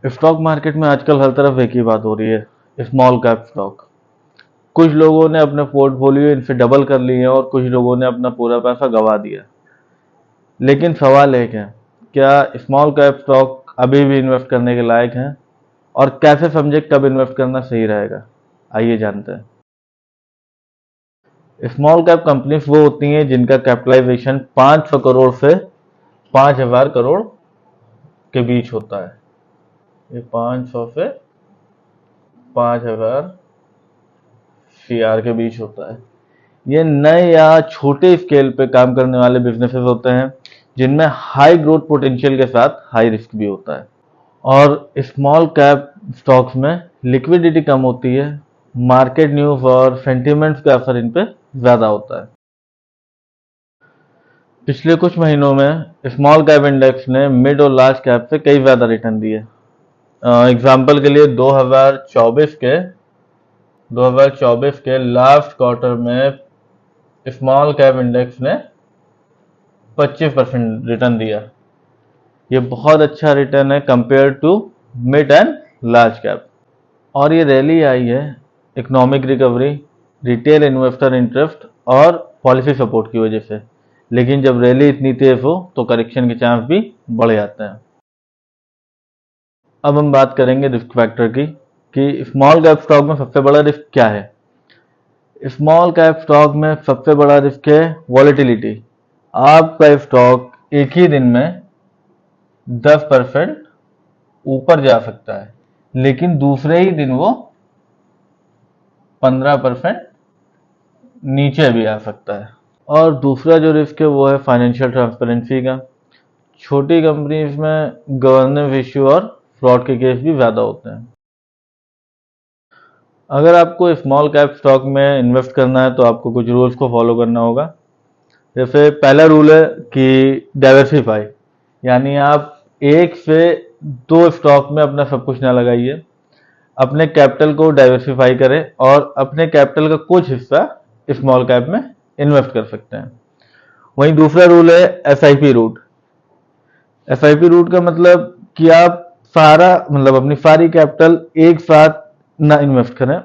Stock market में आजकल हर तरफ एक ही बात हो रही है, स्मॉल कैप स्टॉक। कुछ लोगों ने अपने पोर्टफोलियो इनसे डबल कर लिए हैं और कुछ लोगों ने अपना पूरा पैसा गंवा दिया। लेकिन सवाल एक है, क्या स्मॉल कैप स्टॉक अभी भी इन्वेस्ट करने के लायक हैं? और कैसे समझे कब इन्वेस्ट करना सही रहेगा? आइए जानते हैं। स्मॉल कैप कंपनीज वो होती हैं जिनका कैपिटलाइजेशन 500 करोड़ से 5000 करोड़ के बीच होता है। ये 500 से 5000 सीआर के बीच होता है। ये नए या छोटे स्केल पे काम करने वाले बिजनेसेस होते हैं जिनमें हाई ग्रोथ पोटेंशियल के साथ हाई रिस्क भी होता है। और स्मॉल कैप स्टॉक्स में लिक्विडिटी कम होती है, मार्केट न्यूज और सेंटिमेंट्स का असर इन पे ज्यादा होता है। पिछले कुछ महीनों में स्मॉल कैप इंडेक्स ने मिड और लार्ज कैप से कई ज्यादा रिटर्न दिए। एग्जाम्पल के लिए 2024 के लास्ट क्वार्टर में स्मॉल कैप इंडेक्स ने 25% रिटर्न दिया। ये बहुत अच्छा रिटर्न है compare to mid and large cap. और ये रैली आई है economic recovery, retail investor interest और पॉलिसी सपोर्ट की वजह से। लेकिन जब रैली इतनी तेज हो तो करेक्शन के चांस भी बढ़ जाते हैं। अब हम बात करेंगे रिस्क फैक्टर की कि स्मॉल कैप स्टॉक में सबसे बड़ा रिस्क क्या है। स्मॉल कैप स्टॉक में सबसे बड़ा रिस्क है वॉलेटिलिटी। आपका स्टॉक एक ही दिन में 10% ऊपर जा सकता है, लेकिन दूसरे ही दिन वो 15% नीचे भी आ सकता है। और दूसरा जो रिस्क है वो है फाइनेंशियल ट्रांसपेरेंसी का। छोटी कंपनीज में गवर्नेंस इश्यू और फ्रॉड के केस भी ज्यादा होते हैं। अगर आपको स्मॉल कैप स्टॉक में इन्वेस्ट करना है तो आपको कुछ रूल्स को फॉलो करना होगा। जैसे पहला रूल है कि डाइवर्सिफाई, यानी आप एक से दो स्टॉक में अपना सब कुछ ना लगाइए। अपने कैपिटल को डाइवर्सिफाई करें और अपने कैपिटल का कुछ हिस्सा स्मॉल कैप में इन्वेस्ट कर सकते हैं। वहीं दूसरा रूल है एसआईपी रूट। एसआईपी रूट का मतलब कि आप अपनी सारी कैपिटल एक साथ ना इन्वेस्ट करें।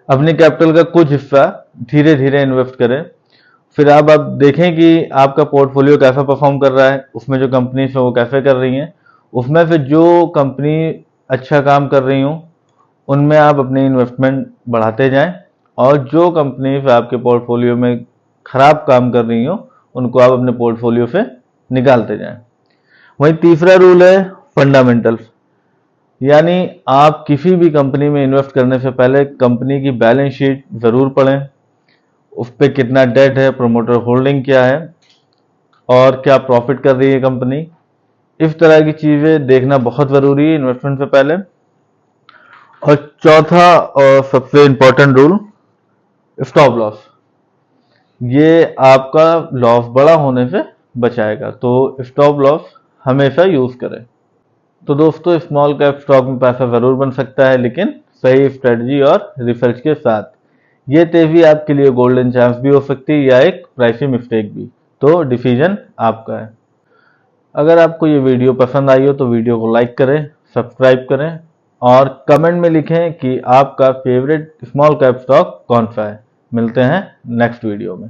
अपने कैपिटल का कुछ हिस्सा धीरे धीरे इन्वेस्ट करें। फिर आप देखें कि आपका पोर्टफोलियो कैसा परफॉर्म कर रहा है, उसमें जो कंपनीज है वो कैसे कर रही हैं। उसमें से जो कंपनी अच्छा काम कर रही हूँ उनमें आप अपनी इन्वेस्टमेंट बढ़ाते जाएं, और जो कंपनीज आपके पोर्टफोलियो में खराब काम कर रही हो उनको आप अपने पोर्टफोलियो से निकालते जाएं। वहीं तीसरा रूल है फंडामेंटल्स, यानी आप किसी भी कंपनी में इन्वेस्ट करने से पहले कंपनी की बैलेंस शीट जरूर पढ़ें। उस पर कितना डेट है, प्रमोटर होल्डिंग क्या है और क्या प्रॉफिट कर रही है कंपनी। इस तरह की चीजें देखना बहुत जरूरी है इन्वेस्टमेंट से पहले। और चौथा और सबसे इंपॉर्टेंट रूल, स्टॉप लॉस। ये आपका लॉस बड़ा होने से बचाएगा, तो स्टॉप लॉस हमेशा यूज करें। तो दोस्तों, स्मॉल कैप स्टॉक में पैसा जरूर बन सकता है, लेकिन सही स्ट्रेटजी और रिसर्च के साथ। ये तेजी आपके लिए गोल्डन चांस भी हो सकती है या एक प्राइसी मिस्टेक भी, तो डिसीजन आपका है। अगर आपको ये वीडियो पसंद आई हो तो वीडियो को लाइक करें, सब्सक्राइब करें और कमेंट में लिखें कि आपका फेवरेट स्मॉल कैप स्टॉक कौन सा है। मिलते हैं नेक्स्ट वीडियो में।